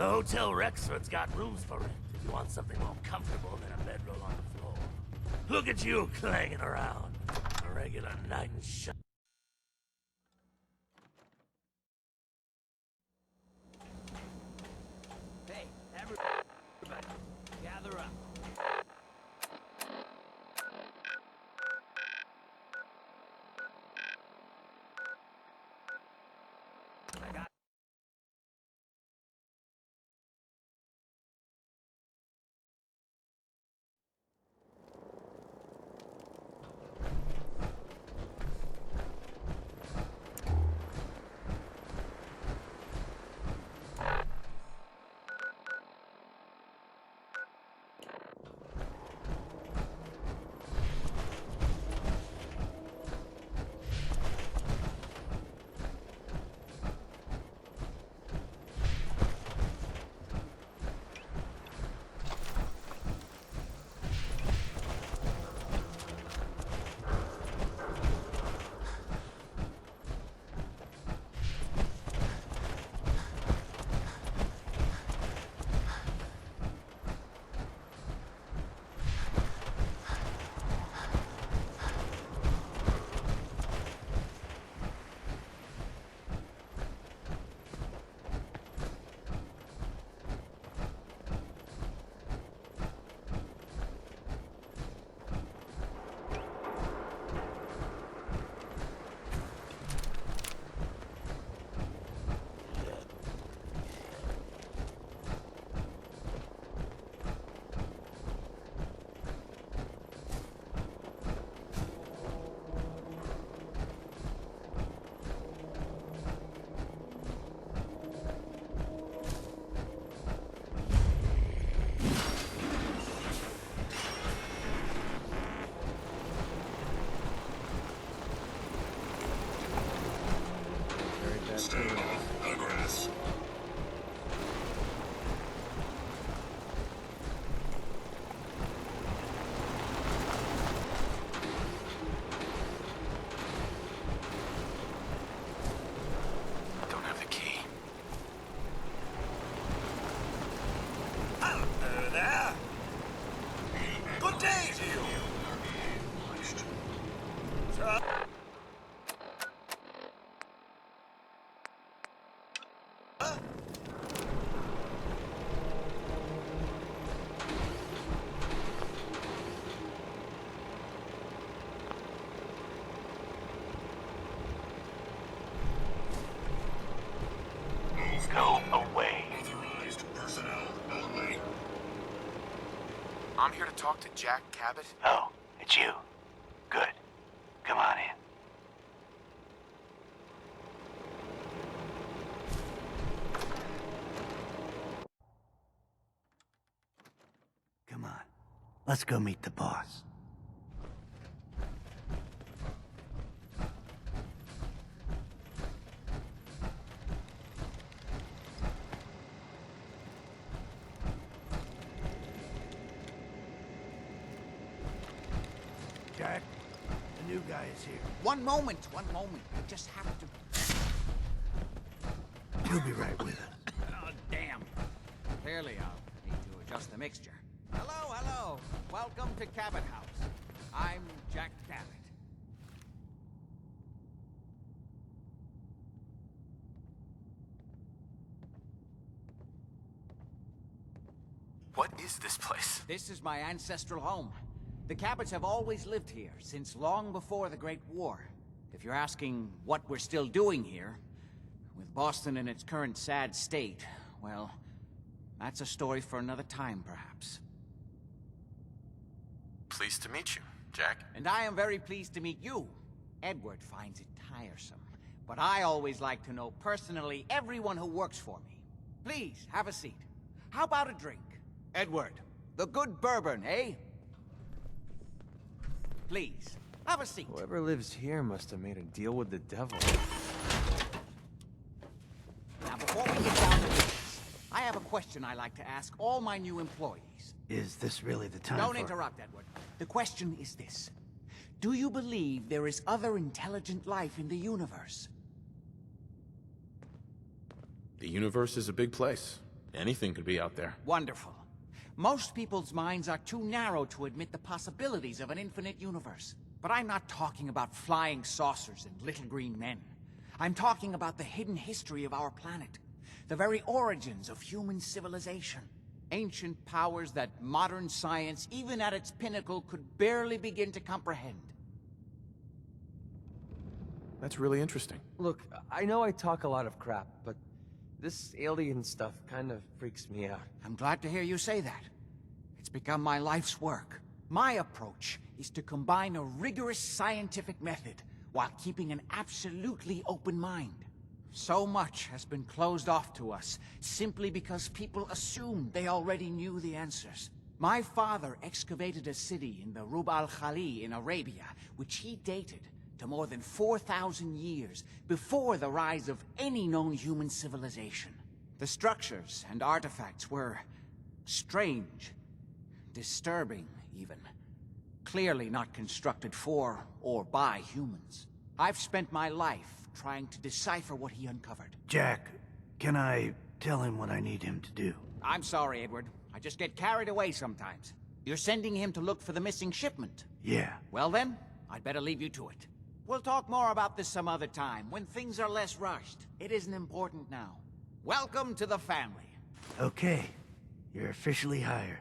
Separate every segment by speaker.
Speaker 1: The Hotel Rexford's got rooms for rent if you want something more comfortable than a bedroll on the floor. Look at you clanging around. A regular knight in shining.
Speaker 2: Hey, everybody, gather up. I got
Speaker 1: Go away.
Speaker 3: Authorized personnel only.
Speaker 4: I'm here to talk to Jack Cabot.
Speaker 1: Oh, it's you. Good. Come on in. Come on. Let's go meet the boss. Jack, the new guy is here.
Speaker 2: One moment. I just have to.
Speaker 1: He'll be right with us.
Speaker 2: Oh, damn. Clearly, I'll need to adjust the mixture. Hello. Welcome to Cabot House. I'm Jack Cabot.
Speaker 4: What is this place?
Speaker 2: This is my ancestral home. The Cabots have always lived here, since long before the Great War. If you're asking what we're still doing here, with Boston in its current sad state, well, that's a story for another time, perhaps.
Speaker 4: Pleased to meet you, Jack.
Speaker 2: And I am very pleased to meet you. Edward finds it tiresome, but I always like to know personally everyone who works for me. Please, have a seat. How about a drink? Edward, the good bourbon, eh? Please, have a seat.
Speaker 5: Whoever lives here must have made a deal with the devil.
Speaker 2: Now, before we get down to business, I have a question I like to ask all my new employees.
Speaker 1: Is this really the time
Speaker 2: Don't interrupt, Edward. The question is this. Do you believe there is other intelligent life in the universe?
Speaker 4: The universe is a big place. Anything could be out there.
Speaker 2: Wonderful. Most people's minds are too narrow to admit the possibilities of an infinite universe. But I'm not talking about flying saucers and little green men. I'm talking about the hidden history of our planet. The very origins of human civilization. Ancient powers that modern science, even at its pinnacle, could barely begin to comprehend.
Speaker 4: That's really interesting.
Speaker 5: Look, I know I talk a lot of crap, but this alien stuff kind of freaks me out.
Speaker 2: I'm glad to hear you say that. It's become my life's work. My approach is to combine a rigorous scientific method while keeping an absolutely open mind. So much has been closed off to us simply because people assumed they already knew the answers. My father excavated a city in the Rub al-Khali in Arabia, which he dated to more than 4,000 years before the rise of any known human civilization. The structures and artifacts were strange, disturbing even. Clearly not constructed for or by humans. I've spent my life trying to decipher what he uncovered.
Speaker 6: Jack, can I tell him what I need him to do?
Speaker 2: I'm sorry, Edward. I just get carried away sometimes. You're sending him to look for the missing shipment.
Speaker 6: Yeah.
Speaker 2: Well then, I'd better leave you to it. We'll talk more about this some other time, when things are less rushed. It isn't important now. Welcome to the family.
Speaker 6: Okay. You're officially hired.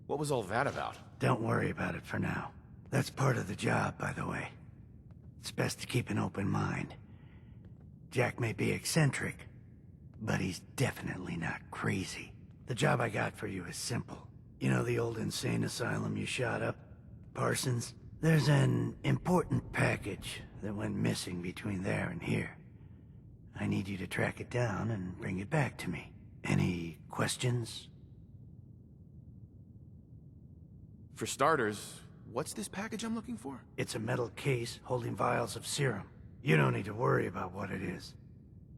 Speaker 4: What was all that about?
Speaker 6: Don't worry about it for now. That's part of the job, by the way. It's best to keep an open mind. Jack may be eccentric, but he's definitely not crazy. The job I got for you is simple. You know the old insane asylum you shot up? Parsons? There's an important package that went missing between there and here. I need you to track it down and bring it back to me. Any questions?
Speaker 4: For starters, what's this package I'm looking for?
Speaker 6: It's a metal case holding vials of serum. You don't need to worry about what it is.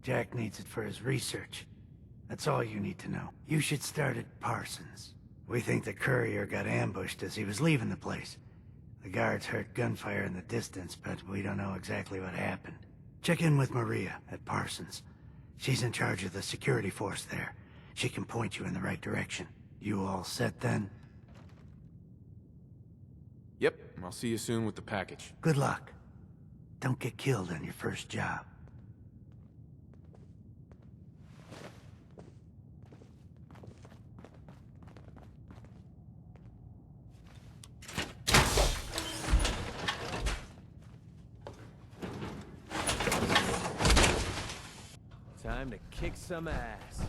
Speaker 6: Jack needs it for his research. That's all you need to know. You should start at Parsons. We think the courier got ambushed as he was leaving the place. The guards heard gunfire in the distance, but we don't know exactly what happened. Check in with Maria at Parsons. She's in charge of the security force there. She can point you in the right direction. You all set then?
Speaker 4: Yep, I'll see you soon with the package.
Speaker 6: Good luck. Don't get killed on your first job.
Speaker 5: Time to kick some ass.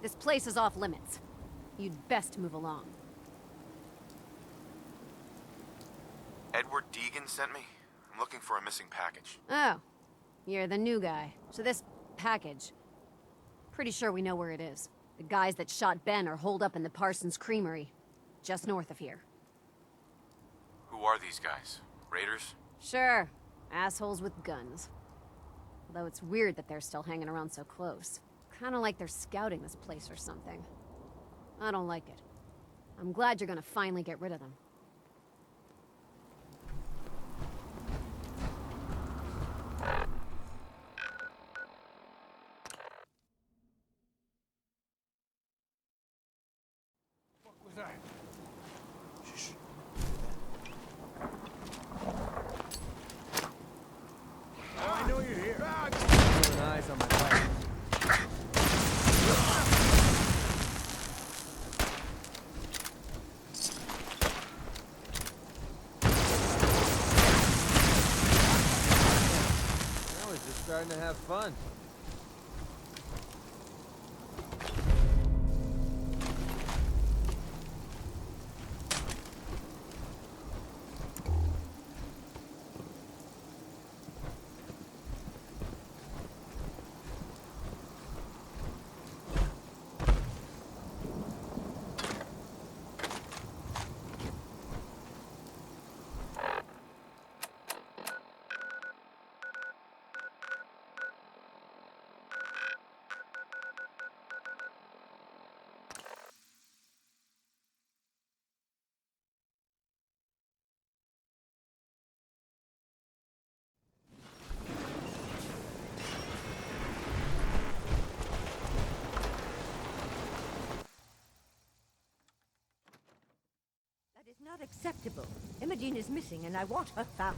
Speaker 7: This place is off limits. You'd best move along.
Speaker 4: Edward Deegan sent me. I'm looking for a missing package.
Speaker 7: Oh, you're the new guy. So this package, pretty sure we know where it is. The guys that shot Ben are holed up in the Parsons Creamery, just north of here.
Speaker 4: Who are these guys? Raiders?
Speaker 7: Sure, assholes with guns. Although it's weird that they're still hanging around so close. Kinda like they're scouting this place or something. I don't like it. I'm glad you're gonna finally get rid of them.
Speaker 6: What was that? Shh.
Speaker 5: I know you're here. Keeping eyes on my back. Starting to have fun.
Speaker 8: Not acceptable. Imogen is missing and I want her found.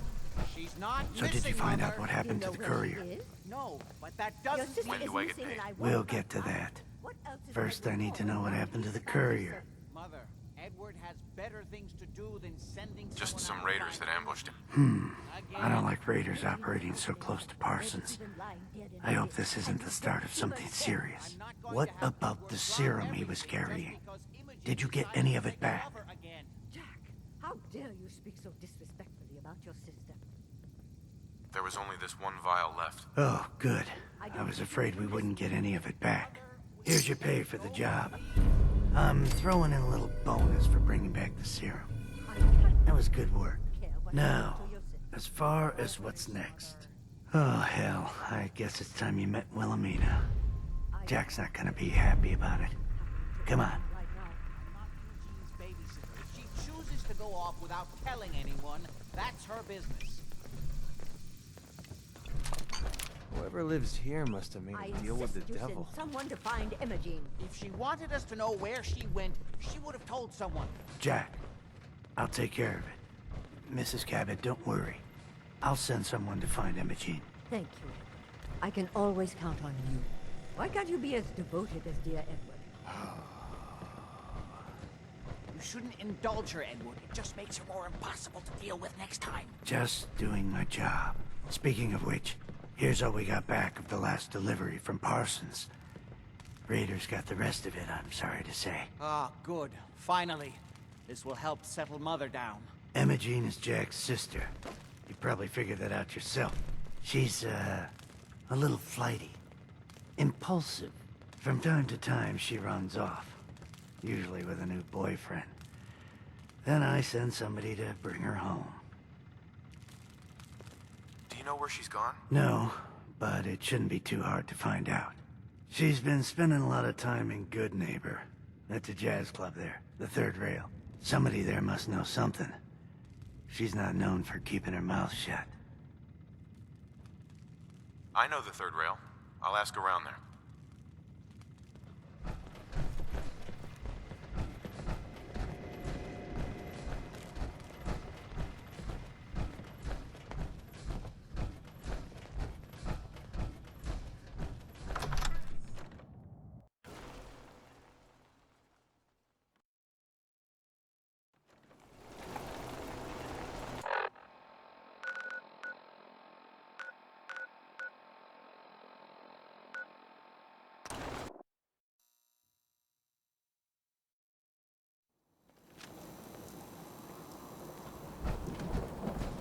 Speaker 2: She's not
Speaker 6: So
Speaker 2: missing,
Speaker 6: did you find out
Speaker 2: Mother.
Speaker 6: what
Speaker 8: Do you
Speaker 6: happened
Speaker 8: know
Speaker 6: to the
Speaker 8: where she
Speaker 6: courier?
Speaker 8: is?
Speaker 2: No, but that
Speaker 8: Your
Speaker 2: doesn't
Speaker 8: sister
Speaker 4: When
Speaker 8: is
Speaker 4: do I get
Speaker 8: missing
Speaker 4: paid?
Speaker 8: and I want
Speaker 6: We'll
Speaker 8: her
Speaker 6: get to
Speaker 8: found.
Speaker 6: that.
Speaker 8: What else is
Speaker 6: First,
Speaker 8: there
Speaker 6: I need to
Speaker 8: more
Speaker 6: know what
Speaker 8: about
Speaker 6: happened to the
Speaker 8: these
Speaker 6: courier.
Speaker 2: Mother, Edward has better things to do than sending
Speaker 4: Just
Speaker 2: someone
Speaker 4: some
Speaker 2: out
Speaker 4: raiders
Speaker 2: to
Speaker 4: that
Speaker 2: find
Speaker 4: ambushed him.
Speaker 6: I don't like raiders operating so close to Parsons. I hope this isn't the start of something serious. What about the serum he was carrying? Did you get any of it back?
Speaker 8: Jack, how dare you speak so disrespectfully about your sister?
Speaker 4: There was only this one vial left.
Speaker 6: Oh, good. I was afraid we wouldn't get any of it back. Here's your pay for the job. I'm throwing in a little bonus for bringing back the serum. That was good work. Now, as far as what's next. Oh, hell. I guess it's time you met Wilhelmina. Jack's not gonna be happy about it. Come on.
Speaker 2: I'm not Eugene's babysitter. If she chooses to go off without telling anyone, that's her business.
Speaker 5: Whoever lives here must have made
Speaker 8: I
Speaker 5: a deal with the
Speaker 8: insist you send
Speaker 5: devil.
Speaker 8: someone to find Imogen.
Speaker 2: If she wanted us to know where she went, she would have told someone.
Speaker 6: Jack, I'll take care of it. Mrs. Cabot, don't worry. I'll send someone to find Imogen.
Speaker 8: Thank you. I can always count on you. Why can't you be as devoted as dear Edward?
Speaker 2: You shouldn't indulge her, Edward. It just makes her more impossible to deal with next time.
Speaker 6: Just doing my job. Speaking of which, here's all we got back of the last delivery from Parsons. Raiders got the rest of it, I'm sorry to say.
Speaker 2: Ah, good. Finally. This will help settle Mother down.
Speaker 6: Imogen is Jack's sister. You probably figured that out yourself. She's, a little flighty. Impulsive. From time to time, she runs off. Usually with a new boyfriend. Then I send somebody to bring her home.
Speaker 4: Do you know where she's gone?
Speaker 6: No, but it shouldn't be too hard to find out. She's been spending a lot of time in Good Neighbor. That's a jazz club there, the third rail. Somebody there must know something. She's not known for keeping her mouth shut.
Speaker 4: I know the third rail. I'll ask around there.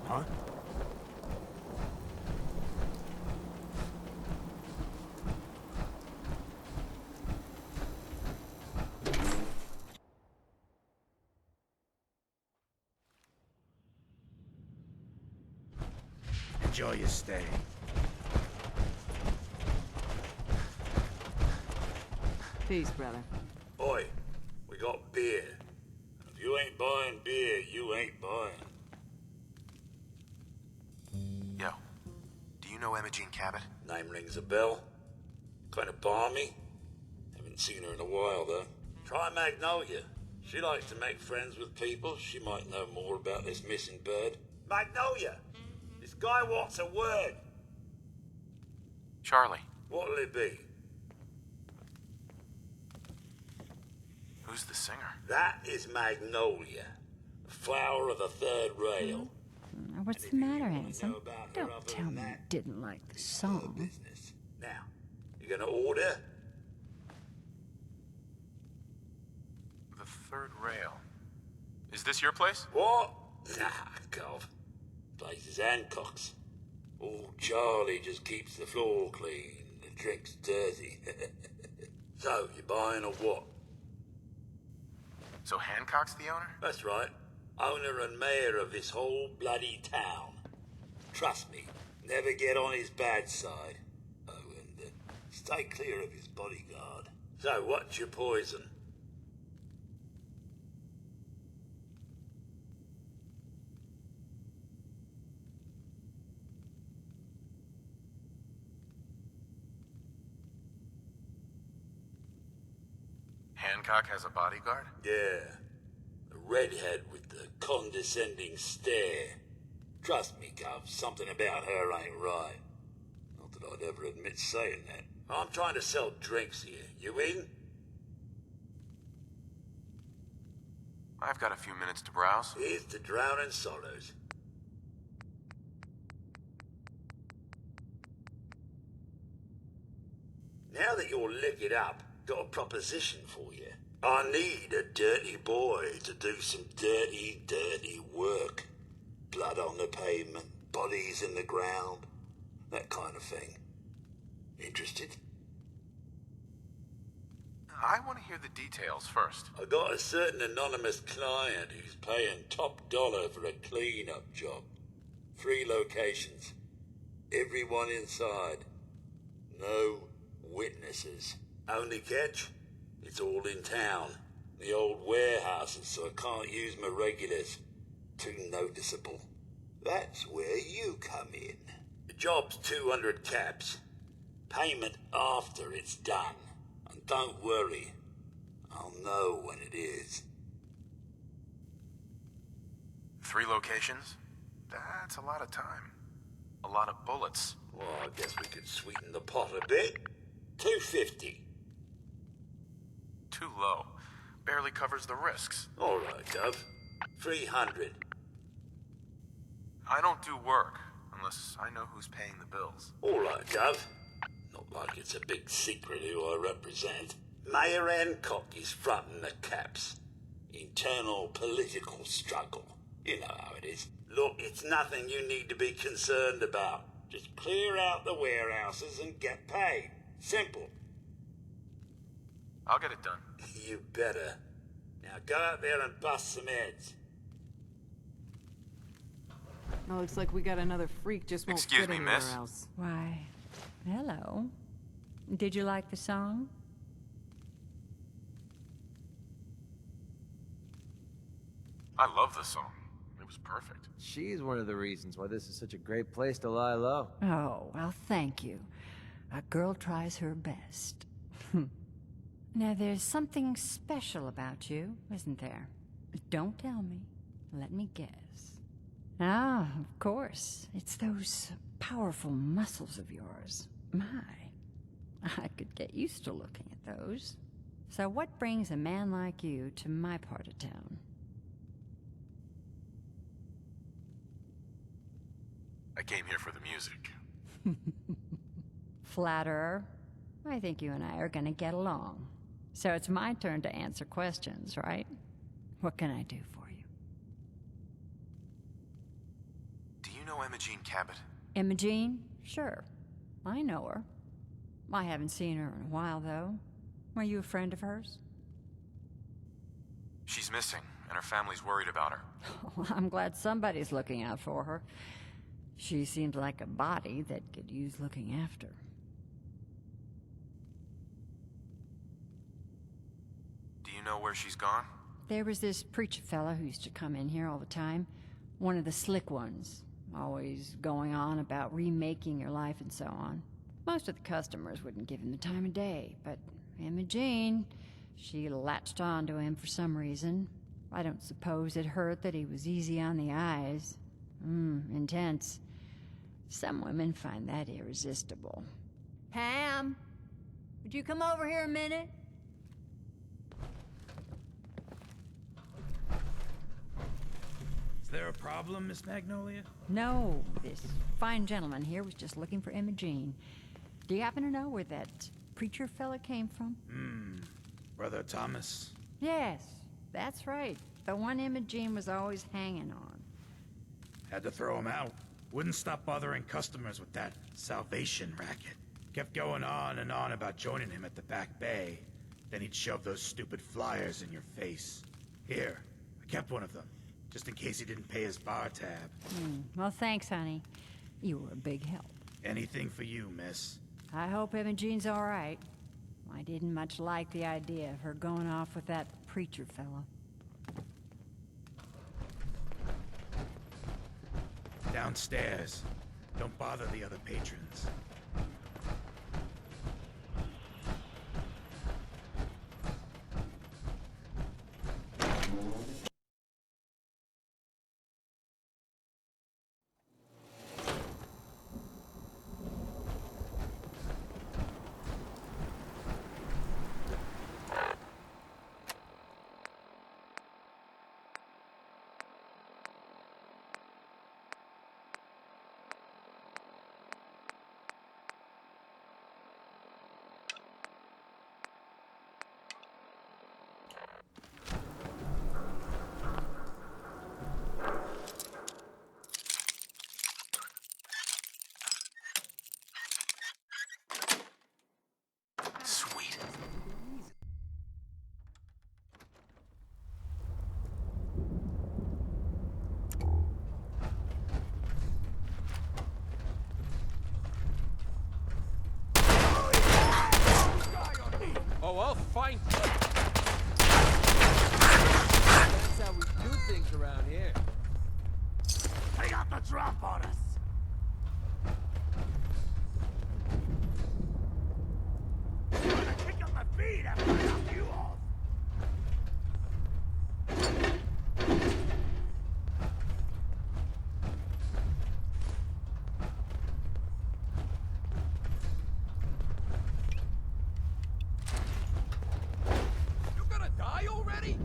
Speaker 1: Huh? Enjoy your stay.
Speaker 9: Peace, brother.
Speaker 3: Oi, we got beer. If you ain't buying beer, you ain't buying.
Speaker 4: Yo, do you know Imogen Cabot?
Speaker 3: Name rings a bell. Kind of balmy. Haven't seen her in a while, though. Try Magnolia. She likes to make friends with people. She might know more about this missing bird. Magnolia! This guy wants a word.
Speaker 4: Charlie.
Speaker 3: What'll it be?
Speaker 4: Who's the singer?
Speaker 3: That is Magnolia. The flower of the third rail.
Speaker 10: What's the matter,
Speaker 3: You wanna
Speaker 10: handsome?
Speaker 3: know about her
Speaker 10: Don't
Speaker 3: other
Speaker 10: tell
Speaker 3: than
Speaker 10: me you
Speaker 3: that?
Speaker 10: didn't like the
Speaker 3: Her
Speaker 10: song.
Speaker 3: business. Now, you gonna order?
Speaker 4: The third rail. Is this your place?
Speaker 3: What? Nah, God. Place is Hancock's. Old Charlie just keeps the floor clean, the drinks dirty. So, you buying or what?
Speaker 4: So Hancock's the owner?
Speaker 3: That's right. Owner and mayor of this whole bloody town. Trust me, never get on his bad side. Oh, and stay clear of his bodyguard. So, what's your poison?
Speaker 4: Hancock has a bodyguard?
Speaker 3: Yeah. A redhead with the condescending stare. Trust me, Gov, something about her ain't right. Not that I'd ever admit saying that. I'm trying to sell drinks here. You in?
Speaker 4: I've got a few minutes to browse.
Speaker 3: Here's to drowning sorrows. Now that you're licked up, got a proposition for you. I need a dirty boy to do some dirty, dirty work. Blood on the pavement, bodies in the ground, that kind of thing. Interested?
Speaker 4: I want to hear the details first.
Speaker 3: I got a certain anonymous client who's paying top dollar for a clean-up job. 3 locations. Everyone inside. No witnesses. Only catch? It's all in town. The old warehouses, so I can't use my regulars. Too noticeable. That's where you come in. The job's 200 caps. Payment after it's done. And don't worry, I'll know when it is.
Speaker 4: 3 locations? That's a lot of time. A lot of bullets.
Speaker 3: Well, I guess we could sweeten the pot a bit. 250.
Speaker 4: Too low. Barely covers the risks.
Speaker 3: All right, Gov. 300.
Speaker 4: I don't do work unless I know who's paying the bills.
Speaker 3: All right, Gov. Not like it's a big secret who I represent. Mayor Hancock is fronting the caps. Internal political struggle. You know how it is. Look, it's nothing you need to be concerned about. Just clear out the warehouses and get paid. Simple.
Speaker 4: I'll get it done.
Speaker 3: You better. Now go out there and bust some heads.
Speaker 9: Well, looks like we got another freak just won't
Speaker 4: Excuse
Speaker 9: fit
Speaker 4: me,
Speaker 9: anywhere
Speaker 4: miss.
Speaker 9: else.
Speaker 8: Why, hello. Did you like the song?
Speaker 4: I love this song. It was perfect.
Speaker 5: She's one of the reasons why this is such a great place to lie low.
Speaker 8: Oh, well, thank you. A girl tries her best. Now, there's something special about you, isn't there? Don't tell me. Let me guess. Ah, of course. It's those powerful muscles of yours. My, I could get used to looking at those. So what brings a man like you to my part of town?
Speaker 4: I came here for the music.
Speaker 8: Flatterer. I think you and I are gonna get along. So it's my turn to answer questions, right? What can I do for you?
Speaker 4: Do you know Imogene Cabot?
Speaker 8: Imogene? Sure. I know her. I haven't seen her in a while, though. Are you a friend of hers?
Speaker 4: She's missing, and her family's worried about her.
Speaker 8: Well, I'm glad somebody's looking out for her. She seems like a body that could use looking after.
Speaker 4: Do you know where she's gone?
Speaker 8: There was this preacher fella who used to come in here all the time. One of the slick ones. Always going on about remaking your life and so on. Most of the customers wouldn't give him the time of day, but Imogene, she latched on to him for some reason. I don't suppose it hurt that he was easy on the eyes. Intense. Some women find that irresistible. Pam, would you come over here a minute?
Speaker 10: Is there a problem, Miss Magnolia?
Speaker 8: No, this fine gentleman here was just looking for Imogene. Do you happen to know where that preacher fella came from?
Speaker 10: Brother Thomas?
Speaker 8: Yes, that's right. The one Imogene was always hanging on.
Speaker 10: Had to throw him out. Wouldn't stop bothering customers with that salvation racket. Kept going on and on about joining him at the back bay. Then he'd shove those stupid flyers in your face. Here, I kept one of them, just in case he didn't pay his bar tab.
Speaker 8: Well, thanks, honey. You were a big help.
Speaker 10: Anything for you, miss.
Speaker 8: I hope Imogene's all right. I didn't much like the idea of her going off with that preacher fella.
Speaker 10: Downstairs. Don't bother the other patrons.
Speaker 5: Oh, I'll find you. That's how we do things around here.
Speaker 1: They got the drop on us. I'm gonna kick up my feet after I knock you off.
Speaker 5: You gonna die already?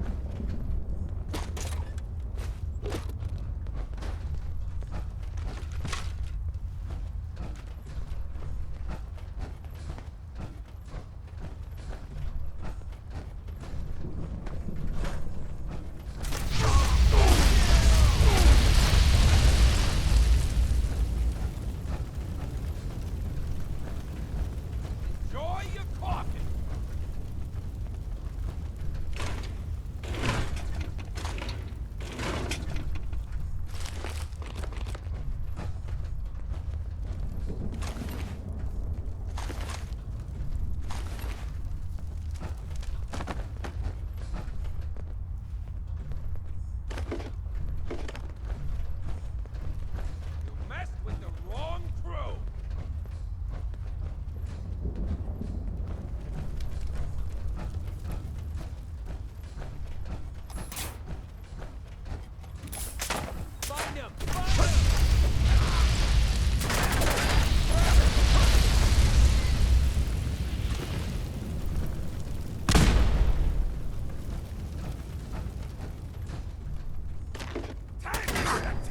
Speaker 5: Enjoy your coffee. You messed with the wrong crew. Find him! Find him!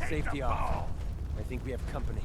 Speaker 5: Safety off. I think we have company.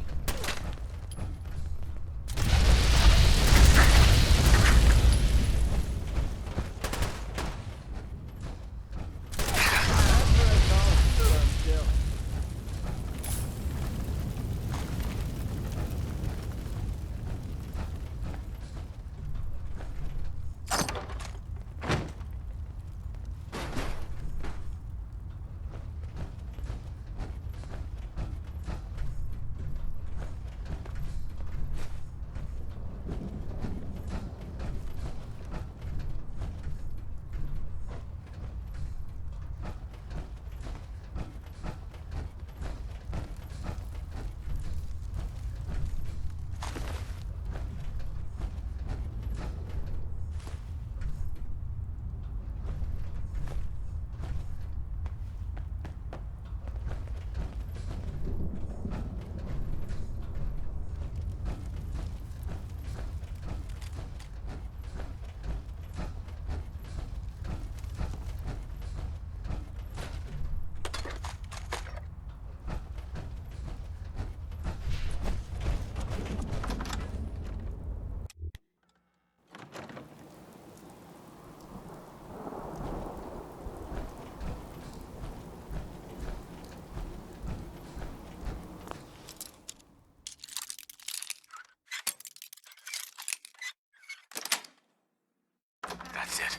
Speaker 4: That's it.